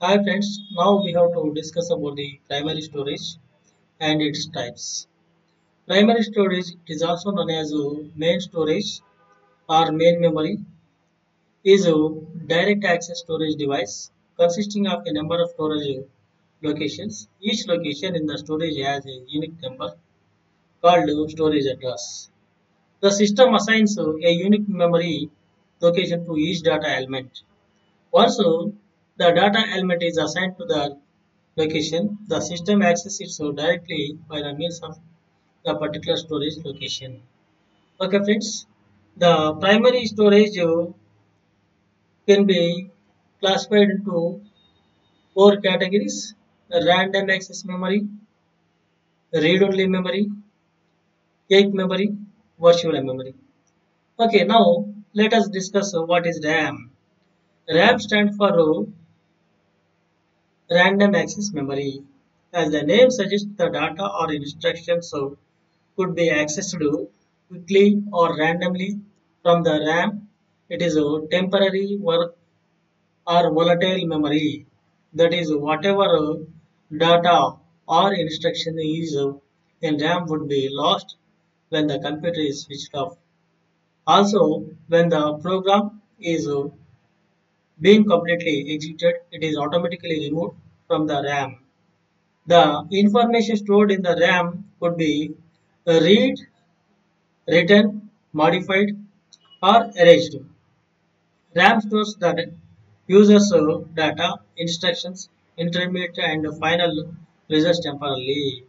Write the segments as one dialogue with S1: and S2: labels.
S1: Hi friends, now we have to discuss about the primary storage and its types. Primary storage is also known as main storage or main memory is a direct access storage device consisting of a number of storage locations. Each location in the storage has a unique number called storage address. The system assigns a unique memory location to each data element. Once the data element is assigned to the location, the system accesses it directly by the means of the particular storage location. Okay, friends. The primary storage can be classified into four categories: random access memory, read-only memory, cake memory, virtual memory. Okay, now let us discuss what is RAM. RAM stands for random access memory. As the name suggests, the data or instructions could be accessed quickly or randomly from the RAM. It is a temporary work or volatile memory. That is, whatever data or instruction is in RAM would be lost when the computer is switched off. Also, when the program is being completely executed, it is automatically removed from the RAM. The information stored in the RAM could be read, written, modified, or erased. RAM stores the user's data, instructions, intermediate and final results temporarily.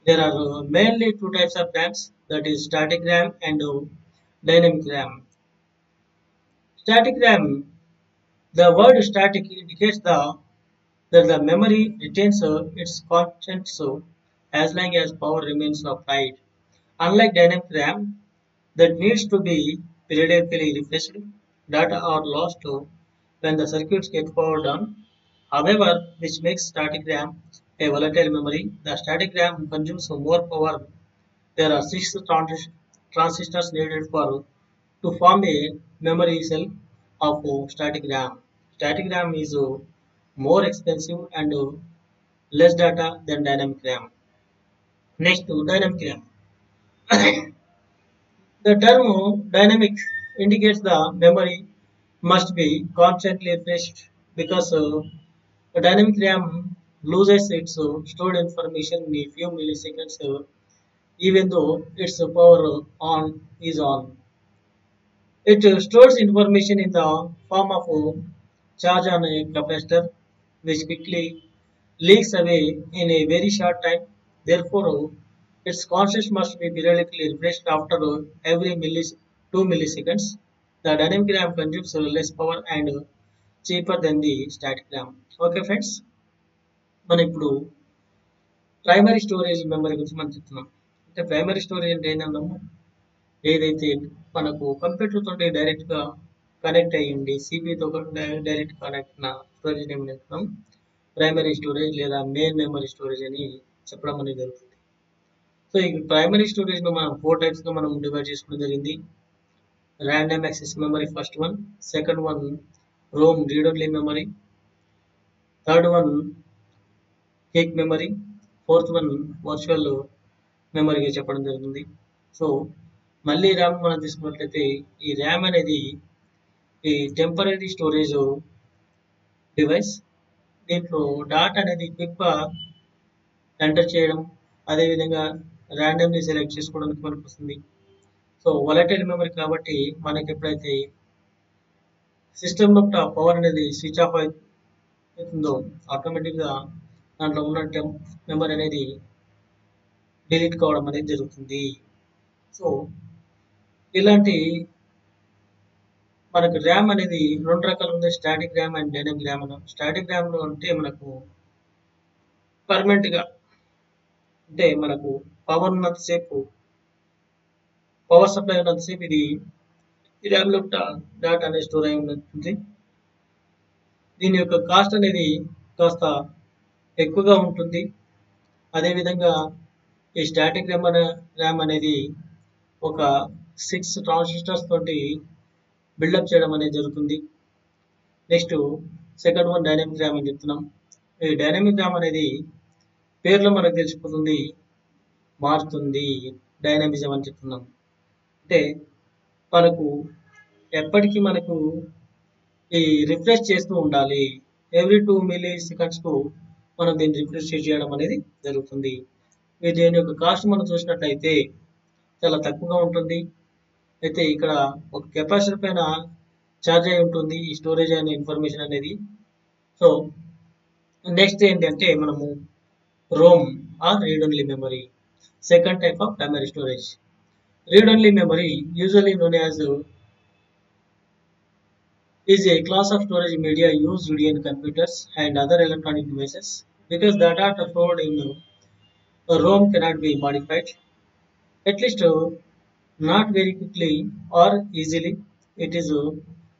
S1: There are mainly two types of RAMs, that is static RAM and dynamic RAM. Static RAM, the word static indicates that the memory retains its contents as long as power remains applied. Unlike dynamic RAM, that needs to be periodically refreshed, data are lost when the circuits get powered on. However, which makes static RAM a volatile memory. The static RAM consumes more power. There are six transistors needed for to form a memory cell of static RAM. Static RAM is more expensive and less data than dynamic RAM. Next to dynamic RAM. The term dynamic indicates the memory must be constantly refreshed because a dynamic RAM loses its stored information in a few milliseconds even though its power on is on. It stores information in the form of a charge on a capacitor which quickly leaks away in a very short time. Therefore, its constant must be periodically refreshed after every 2 milliseconds. The dynamic RAM consumes less power and cheaper than the static RAM. Okay, friends, మనం ఇప్పుడు primary storage memory గురించి మనం చెప్తున్నాం. అంటే primary storage అంటే ఏంటన్నాము, ఏదైతే మనకు computer తోటి డైరెక్ట్గా కనెక్ట్ అయ్యింది, సిపితో డైరెక్ట్ కనెక్ట్ అయిన స్టోరేజ్ ఏమని చెప్తున్నాం, ప్రైమరీ స్టోరేజ్ లేదా మెయిన్ మెమరీ స్టోరేజ్ అని చెప్పడం అనేది జరుగుతుంది. సో ఈ ప్రైమరీ స్టోరేజ్ ను మనం 4 టైప్స్ గా మనం డివైడ్ చేసుకోవడం జరిగింది. Random access memory first one, second one ROM read only memory, third one cache memory, fourth one virtual మెమరీగా చెప్పడం జరుగుతుంది. సో మళ్ళీ ర్యామ్ మనం తీసుకున్నట్లయితే ఈ ర్యామ్ అనేది ఈ టెంపరీ స్టోరేజ్ డివైస్. దీంట్లో డాటా అనేది క్విక్గా ఎంటర్ చేయడం, అదేవిధంగా ర్యాండమ్లీ సెలెక్ట్ చేసుకోవడానికి మనకు వస్తుంది. సో వాలటైల్ మెమరీ కాబట్టి మనకి ఎప్పుడైతే సిస్టంలో పవర్ అనేది స్విచ్ ఆఫ్ అవుతుందో ఆటోమేటిక్గా దాంట్లో ఉన్న మెమరీ అనేది డిలీట్ కావడం అనేది జరుగుతుంది. సో ఇలాంటి మనకు ర్యామ్ అనేది రెండు రకాలు ఉంది, static RAM and dynamic RAM. Static RAM అంటే మనకు పర్మనెంట్గా అంటే మనకు పవర్ ఉన్నంతసేపు, పవర్ సప్లై ఉన్నంతసేపు ఇది ఈ ర్యామ్లో డాటా అనేది స్టోర్ అయి ఉంటుంది. దీని యొక్క కాస్ట్ అనేది కాస్త ఎక్కువగా ఉంటుంది. అదేవిధంగా ఈ స్టాటిక్ ర్యామ్ అనేది ఒక 6 ట్రాన్సిస్టర్స్ తోటి బిల్డప్ చేయడం అనేది జరుగుతుంది. Next second one dynamic RAM అని చెప్తున్నాం. ఈ డైనమిక్ ర్యామ్ అనేది పేర్లో మనకు తెలిసిపోతుంది, మారుతుంది, డైనమిజం అని చెప్తున్నాం. అంటే మనకు ఎప్పటికీ మనకు ఈ రిఫ్రెష్ చేస్తూ ఉండాలి. ఎవ్రీ 2 మిల్లీ సెకండ్స్కు మనం దీన్ని రిఫ్రెష్ చేయడం అనేది జరుగుతుంది. దీని యొక్క కాస్ట్ మనం చూసినట్లయితే చాలా తక్కువగా ఉంటుంది. అయితే ఇక్కడ ఒక కెపాసిటర్ పైన ఛార్జ్ అయి ఉంటుంది ఈ స్టోరేజ్ అనే ఇన్ఫర్మేషన్ అనేది. సో నెక్స్ట్ ఏంటంటే మనము Rome or read only memory, second type of primary storage. Read only memory usually known as is a class of storage media used in computers and other electronic devices because the data stored in ROM cannot be modified, at least not very quickly or easily. It is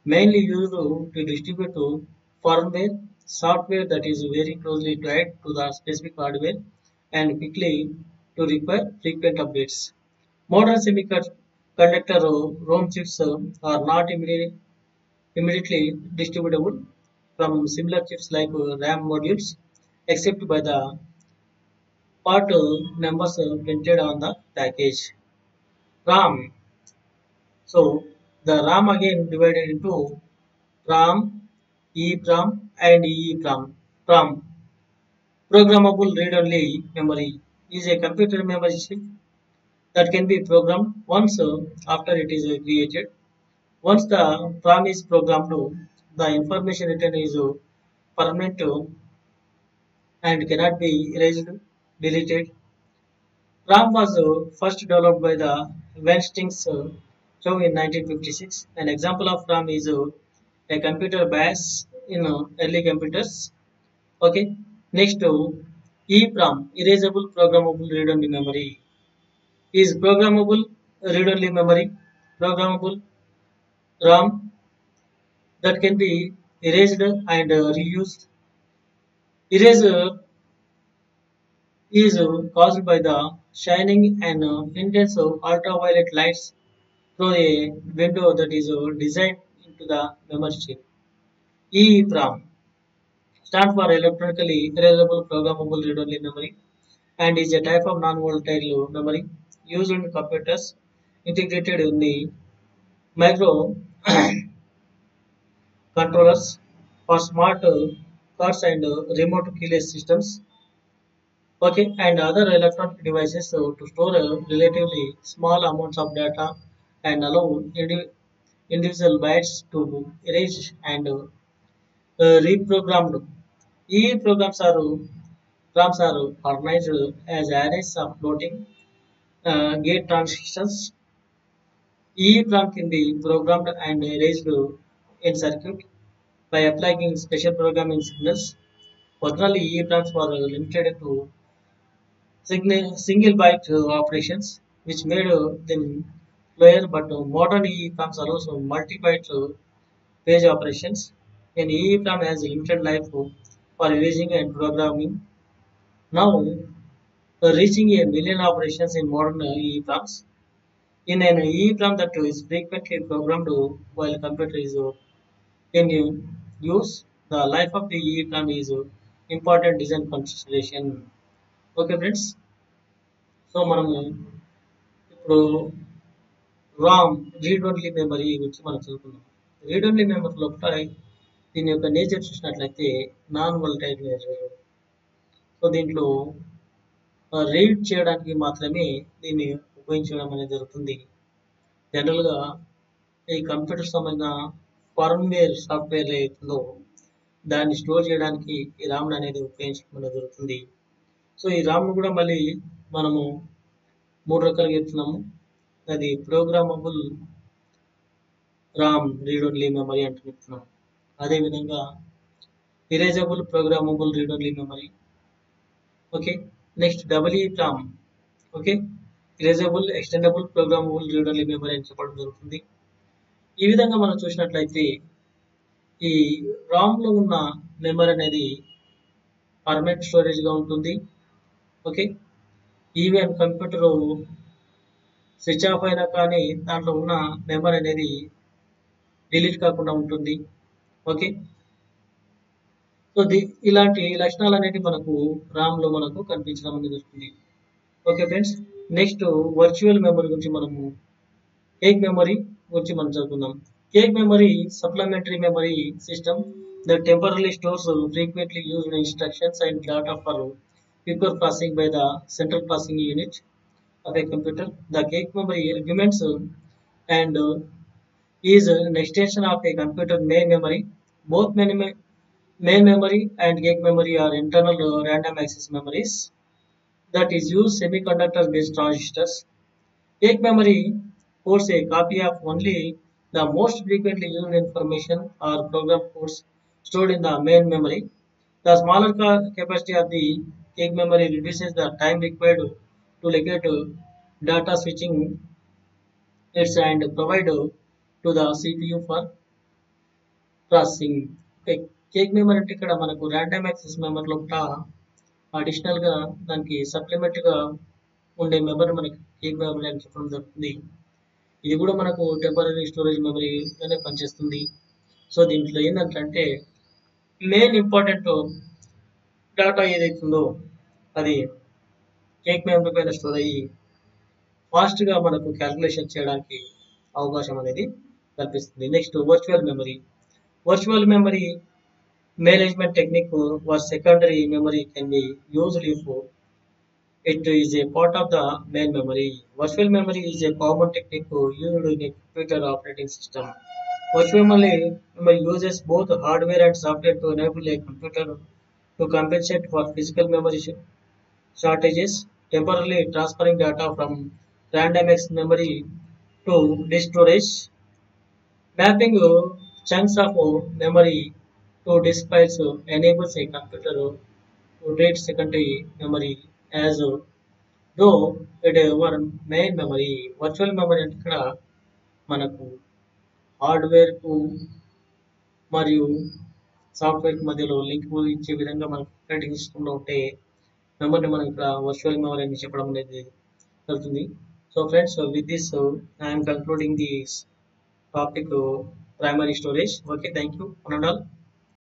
S1: mainly used to distribute firmware, software that is very closely tied to the specific hardware and quickly to require frequent updates. Modern semiconductor ROM chips are not immediately distributable from similar chips like RAM modules, except by the part numbers printed on the package. RAM. So the RAM again divided into RAM, EEPROM and EEPROM. PROM, programmable read-only memory, is a computer memory chip that can be programmed once after it is created. Once the PROM is programmed, the information written is permanent and cannot be erased, deleted. PROM was first developed by the Weinsteins Chow in 1956. An example of PROM is a computer BIOS in early computers. Okay. Next, EEPROM, erasable programmable read-only memory, is programmable read-only memory, programmable RAM that can be erased and reused. Erasure is caused by the shining and intense ultraviolet lights through a window that is designed into the memory chip. EEPROM stands for electronically erasable programmable read-only memory and is a type of non-volatile memory used in computers integrated in the micro controllers for smart cards and remote keyless systems, okay, and other electronic devices to store relatively small amounts of data and allow individual bytes to erase and reprogrammed. EEPROMs are organized as arrays of floating gate transistors. EEPROM can be programmed and erased in circuit by applying special programming signals. Originally, EEPROMs were limited to single byte operations, which made them slower, but modern EEPROMs allows multi-byte page operations. An EEPROM has limited life for erasing and programming, now reaching a million operations in modern EEPROMs. In an EEPROM that is frequently programmed while computer is in use, the life of the EEPROM is important design consideration. Okay friends, so మనము ఇప్పుడు Ram read only memory గురించి మనం చదువుకున్నాం. Read only memory లోపల దీని యొక్క nature చూసినట్లయితే non volatile nature. So దీంట్లో రీడ్ చేయడానికి మాత్రమే దీన్ని ఉపయోగించడం అనేది జరుగుతుంది. జనరల్గా ఈ కంప్యూటర్ సంబంధించిన ఫర్మ్వేర్ సాఫ్ట్వేర్ ఏదైతుందో దాన్ని స్టోర్ చేయడానికి ఈ రామ్ అనేది ఉపయోగించడం అనేది జరుగుతుంది. సో ఈ రామ్ కూడా మళ్ళీ మనము 3 రకాలుగా చెప్తున్నాము. అది programmable Ram read only memory అంటే చెప్తున్నాం. అదేవిధంగా erasable programmable read only memory. Okay, next EEPROM. Okay, erasable extendable programmable read only memory అని చెప్పడం జరుగుతుంది. ఈ విధంగా మనం చూసినట్లయితే ఈ రామ్లో ఉన్న మెమరీ అనేది పర్మనెంట్ స్టోరేజ్గా ఉంటుంది. Okay, even computer switch off అయినా కానీ దాంట్లో ఉన్న మెమరీ అనేది డిలీట్ కాకుండా ఉంటుంది. ఓకే, సో ఇలాంటి లక్షణాలు అనేవి మనకు RAM లో మనకు కనిపించడం అనేది వస్తుంది. Okay friends, next virtual memory గురించి మనము కేక్ మెమరీ గురించి మనం చదువుకుందాం. Cake memory supplementary memory system that temporarily stores frequently used instructions and data for quicker processing by the central processing unit of a computer. The cake memory arguments and is an extension of a computer main memory. Both main memory and cake memory are internal random access memories that is use semiconductor based transistors. Cake memory holds a copy of only the most frequently used information or program codes stored in the main memory. The smaller capacity of the cake memory reduces the time required to locate data switching its and provide to the CPU for processing. Cake memory అంటే ఇక్కడ మనకు random access memory లోపల additional గా దానికి supplement గా ఉండే memory మనకి cake memory అని చెప్పడం జరుగుతుంది. ఇది కూడా మనకు టెంపరరీ స్టోరేజ్ మెమరీగానే పనిచేస్తుంది. సో దీంట్లో ఏంటంటే మెయిన్ ఇంపార్టెంట్ డేటా ఏదైతుందో అది కేక్ మెమరీ పైన స్టోర్ అయ్యి ఫాస్ట్ గా మనకు క్యాల్కులేషన్ చేయడానికి అవకాశం అనేది కల్పిస్తుంది. Next virtual memory. Virtual memory management technique or secondary memory can be used if it is a part of the main memory. Virtual memory is a common technique used in a computer operating system. Virtual memory uses both hardware and software to enable a computer to compensate for physical memory shortages, temporarily transferring data from random access memory to disk storage. Mapping chunks of memory to disk files enables a computer to read secondary memory as though it were main memory. Virtual memory అంటే ఇక్కడ మనకు hardware కు మరియు software కి మధ్యలో link ఇచ్చే విధంగా మనకు ఆపరేటింగ్ సిస్టమ్ లో ఉంటే మెమరీని మనం ఇక్కడ వర్చువల్ మెమరీ అని చెప్పడం అనేది జరుగుతుంది. So friends, with this I'm concluding this topic primary storage. Okay, thank you. One and all.